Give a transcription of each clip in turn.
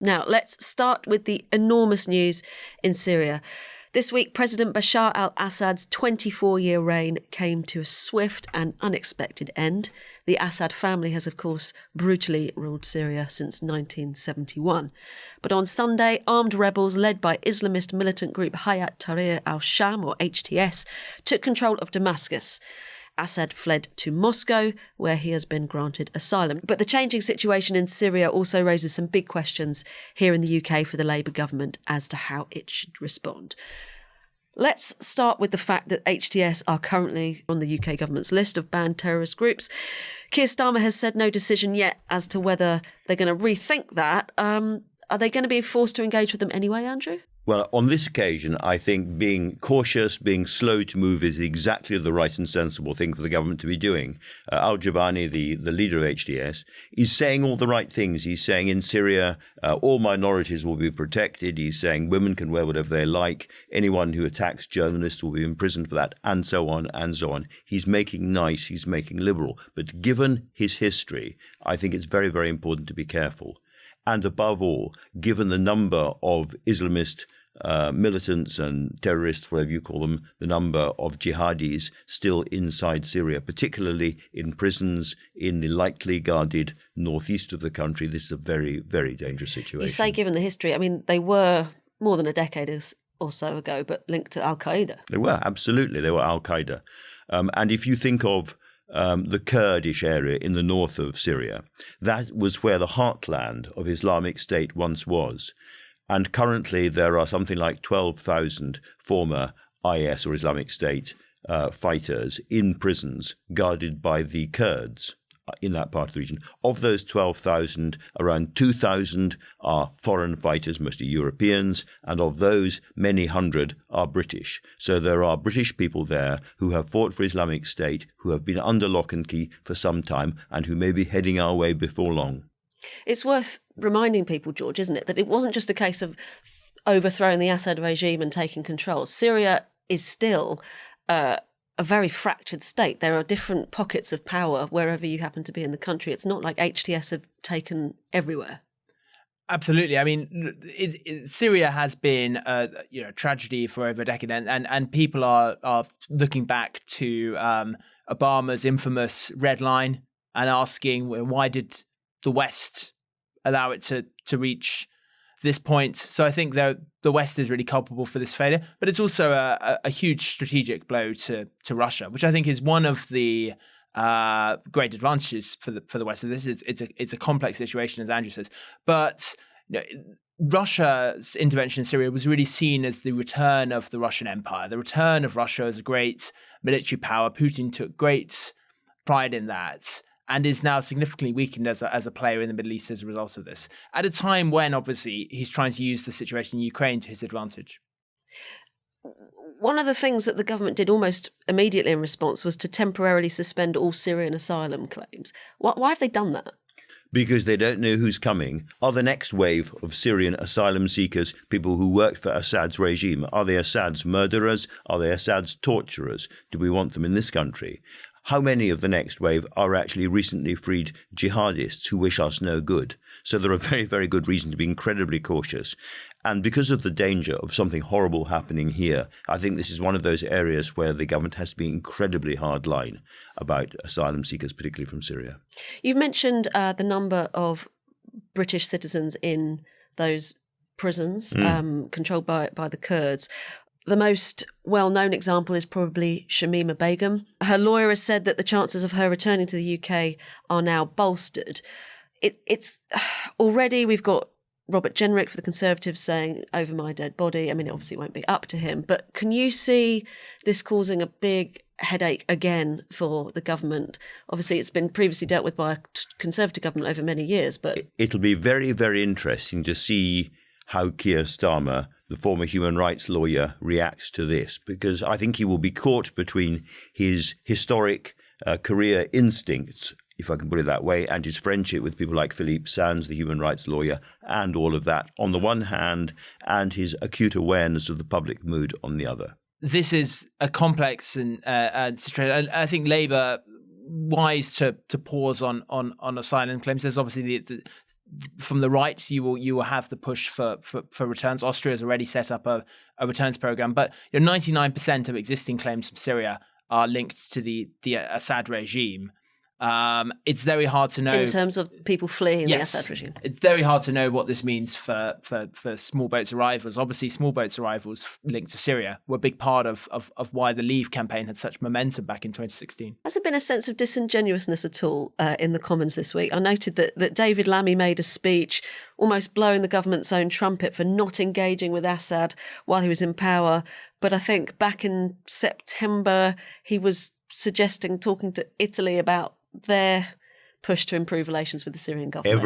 Now, let's start with the enormous news in Syria. This week, President Bashar al-Assad's 24-year reign came to a swift and unexpected end. The Assad family has, of course, brutally ruled Syria since 1971. But on Sunday, armed rebels led by Islamist militant group Hayat Tahrir al-Sham, or HTS, took control of Damascus. Assad fled to Moscow, where he has been granted asylum. But the changing situation in Syria also raises some big questions here in the UK for the Labour government as to how it should respond. Let's start with the fact that HTS are currently on the UK government's list of banned terrorist groups. Keir Starmer has said no decision yet as to whether they're going to rethink that. Are they going to be forced to engage with them anyway, Andrew? Well, on this occasion, I think being cautious, being slow to move is exactly the right and sensible thing for the government to be doing. Al-Jabani, the leader of HTS, is saying all the right things. He's saying in Syria, all minorities will be protected. He's saying women can wear whatever they like. Anyone who attacks journalists will be imprisoned for that, and so on and so on. He's making nice, he's making liberal. But given his history, I think it's very, very important to be careful. And above all, given the number of Islamist militants and terrorists, whatever you call them, the number of jihadis still inside Syria, particularly in prisons in the lightly guarded northeast of the country, this is a very, very dangerous situation. You say given the history, I mean, they were more than a decade or so ago, but linked to al-Qaeda. They were, absolutely. They were al-Qaeda. And if you think of the Kurdish area in the north of Syria, that was where the heartland of Islamic State once was. And currently there are something like 12,000 former IS or Islamic State fighters in prisons guarded by the Kurds in that part of the region. Of those 12,000, around 2,000 are foreign fighters, mostly Europeans, and of those, many hundred are British. So there are British people there who have fought for Islamic State, who have been under lock and key for some time, and who may be heading our way before long. It's worth reminding people, George, isn't it, that it wasn't just a case of overthrowing the Assad regime and taking control. Syria is still a very fractured state. There are different pockets of power wherever you happen to be in the country. It's not like HTS have taken everywhere. Absolutely. I mean, Syria has been a tragedy for over a decade, and people are looking back to Obama's infamous red line and asking, why did the West allow it to reach this point? So I think the West is really culpable for this failure, but it's also a huge strategic blow to Russia, which I think is one of the great advantages for the West. And this is it's a complex situation, as Andrew says, but Russia's intervention in Syria was really seen as the return of the Russian Empire, the return of Russia as a great military power. Putin took great pride in that, and is now significantly weakened as a player in the Middle East as a result of this, at a time when, obviously, he's trying to use the situation in Ukraine to his advantage. One of the things that the government did almost immediately in response was to temporarily suspend all Syrian asylum claims. Why have they done that? Because they don't know who's coming. Are the next wave of Syrian asylum seekers people who worked for Assad's regime? Are they Assad's murderers? Are they Assad's torturers? Do we want them in this country? How many of the next wave are actually recently freed jihadists who wish us no good? So there are very, very good reasons to be incredibly cautious. And because of the danger of something horrible happening here, I think this is one of those areas where the government has to be incredibly hard line about asylum seekers, particularly from Syria. You've mentioned the number of British citizens in those prisons controlled by the Kurds. The most well-known example is probably Shamima Begum. Her lawyer has said that the chances of her returning to the UK are now bolstered. It's already, we've got Robert Jenrick for the Conservatives saying, over my dead body. I mean, it obviously won't be up to him, but can you see this causing a big headache again for the government? Obviously, it's been previously dealt with by a Conservative government over many years, but it'll be very, very interesting to see how Keir Starmer, the former human rights lawyer, reacts to this, because I think he will be caught between his historic career instincts, if I can put it that way, and his friendship with people like Philippe Sands, the human rights lawyer, and all of that on the one hand, and his acute awareness of the public mood on the other. This is a complex and situation. I think Labour wise to pause on asylum claims. There's obviously from the right, you will have the push for returns. Austria has already set up a returns program, but 99% of existing claims from Syria are linked to the Assad regime. It's very hard to know in terms of people fleeing the Assad regime. It's very hard to know what this means for small boats arrivals. Obviously, small boats arrivals linked to Syria were a big part of why the Leave campaign had such momentum back in 2016. Has there been a sense of disingenuousness at all in the Commons this week? I noted that David Lammy made a speech almost blowing the government's own trumpet for not engaging with Assad while he was in power. But I think back in September, he was talking to Italy about their push to improve relations with the Syrian government.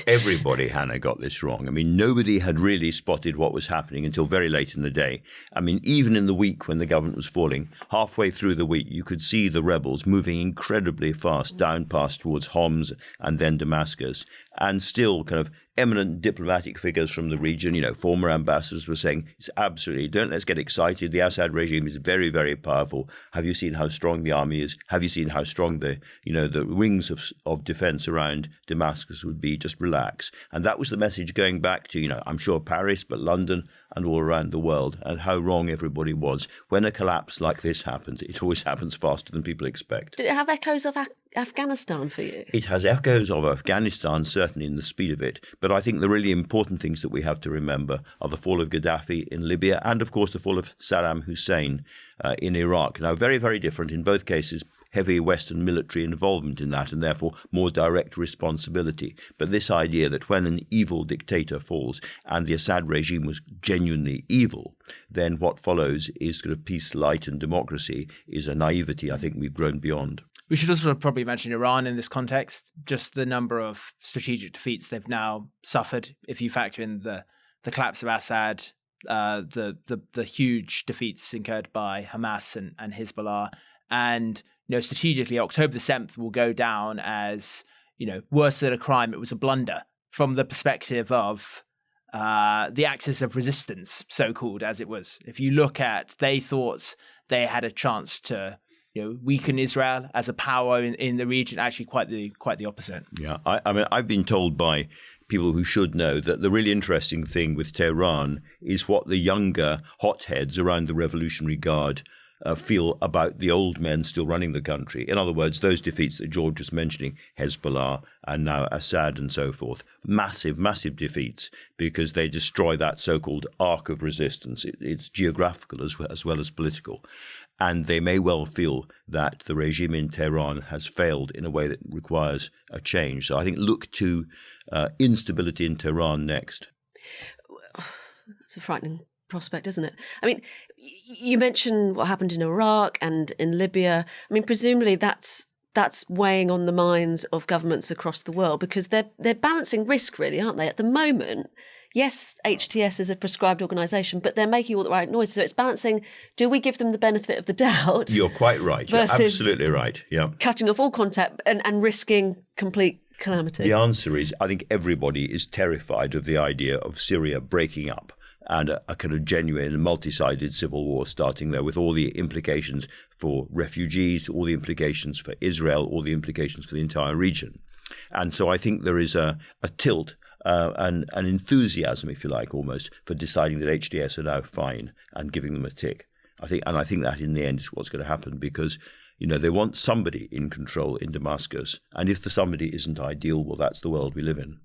Everybody, Hannah, got this wrong. I mean, nobody had really spotted what was happening until very late in the day. I mean, even in the week when the government was falling, halfway through the week, you could see the rebels moving incredibly fast down past towards Homs and then Damascus, and still kind of eminent diplomatic figures from the region, former ambassadors were saying, let's get excited. The Assad regime is very, very powerful. Have you seen how strong the army is? Have you seen how strong the rings of defense around Damascus would be? Just relax. And that was the message going back to, I'm sure Paris, but London and all around the world, and how wrong everybody was. When a collapse like this happens, it always happens faster than people expect. Did it have echoes of Afghanistan for you? It has echoes of Afghanistan, certainly in the speed of it. But I think the really important things that we have to remember are the fall of Gaddafi in Libya and, of course, the fall of Saddam Hussein in Iraq. Now, very, very different in both cases. Heavy Western military involvement in that and therefore more direct responsibility. But this idea that when an evil dictator falls and the Assad regime was genuinely evil, then what follows is sort of peace, light and democracy is a naivety I think we've grown beyond. We should also probably mention Iran in this context, just the number of strategic defeats they've now suffered. If you factor in the collapse of Assad, the huge defeats incurred by Hamas and Hezbollah, and strategically, October the 7th will go down as, worse than a crime. It was a blunder from the perspective of the axis of resistance, so-called, as it was. If you look at, they thought they had a chance to, weaken Israel as a power in the region. Actually, quite the opposite. Yeah, I mean, I've been told by people who should know that the really interesting thing with Tehran is what the younger hotheads around the Revolutionary Guard feel about the old men still running the country. In other words, those defeats that George was mentioning, Hezbollah and now Assad and so forth, massive, massive defeats because they destroy that so-called arc of resistance. It's geographical as well as political. And they may well feel that the regime in Tehran has failed in a way that requires a change. So I think look to instability in Tehran next. It's a frightening prospect, isn't it? I mean, you mentioned what happened in Iraq and in Libya. I mean, presumably that's weighing on the minds of governments across the world because they're balancing risk, really, aren't they? At the moment, yes, HTS is a proscribed organisation, but they're making all the right noises. So it's balancing, do we give them the benefit of the doubt? You're quite right. You're absolutely right. Yeah. Cutting off all contact and risking complete calamity. The answer is, I think everybody is terrified of the idea of Syria breaking up and a kind of genuine multi-sided civil war starting there with all the implications for refugees, all the implications for Israel, all the implications for the entire region. And so I think there is a tilt, an enthusiasm, if you like, almost, for deciding that HTS are now fine and giving them a tick. I think that in the end is what's going to happen because, they want somebody in control in Damascus. And if the somebody isn't ideal, well, that's the world we live in.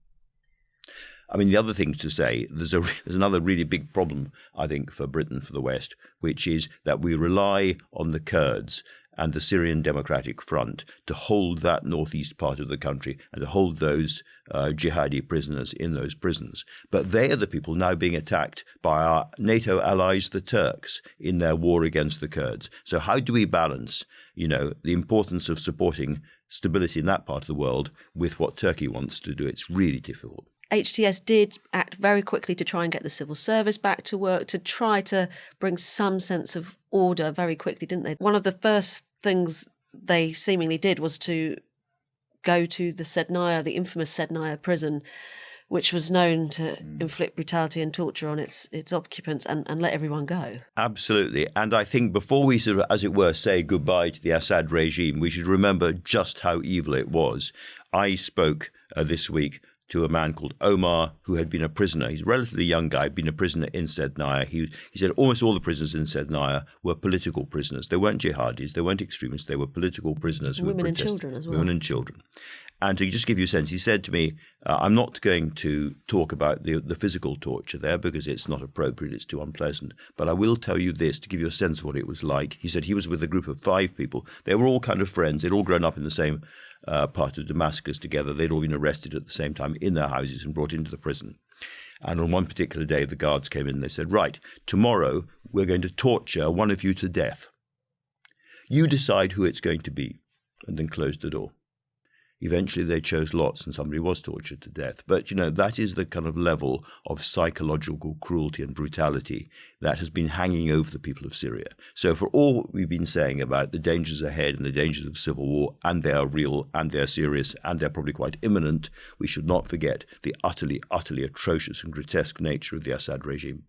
I mean, the other thing to say, there's another really big problem, I think, for Britain, for the West, which is that we rely on the Kurds and the Syrian Democratic Front to hold that northeast part of the country and to hold those jihadi prisoners in those prisons. But they are the people now being attacked by our NATO allies, the Turks, in their war against the Kurds. So how do we balance, the importance of supporting stability in that part of the world with what Turkey wants to do? It's really difficult. HTS did act very quickly to try and get the civil service back to work, to try to bring some sense of order very quickly, didn't they? One of the first things they seemingly did was to go to the infamous Sednaya prison, which was known to inflict brutality and torture on its occupants and let everyone go. Absolutely. And I think before we sort of, as it were, say goodbye to the Assad regime, we should remember just how evil it was. I spoke this week to a man called Omar, who had been a prisoner. He's a relatively young guy, been a prisoner in Sednaya. He said almost all the prisoners in Sednaya were political prisoners. They weren't jihadis, they weren't extremists, they were political prisoners. Women and children as well. Women and children. And to just give you a sense, he said to me, I'm not going to talk about the physical torture there because it's not appropriate, it's too unpleasant. But I will tell you this to give you a sense of what it was like. He said he was with a group of 5 people. They were all kind of friends. They'd all grown up in the same part of Damascus together. They'd all been arrested at the same time in their houses and brought into the prison. And on one particular day, the guards came in and they said, right, tomorrow we're going to torture one of you to death. You decide who it's going to be, and then closed the door. Eventually they chose lots and somebody was tortured to death. But, that is the kind of level of psychological cruelty and brutality that has been hanging over the people of Syria. So for all we've been saying about the dangers ahead and the dangers of civil war, and they are real and they're serious and they're probably quite imminent, we should not forget the utterly, utterly atrocious and grotesque nature of the Assad regime.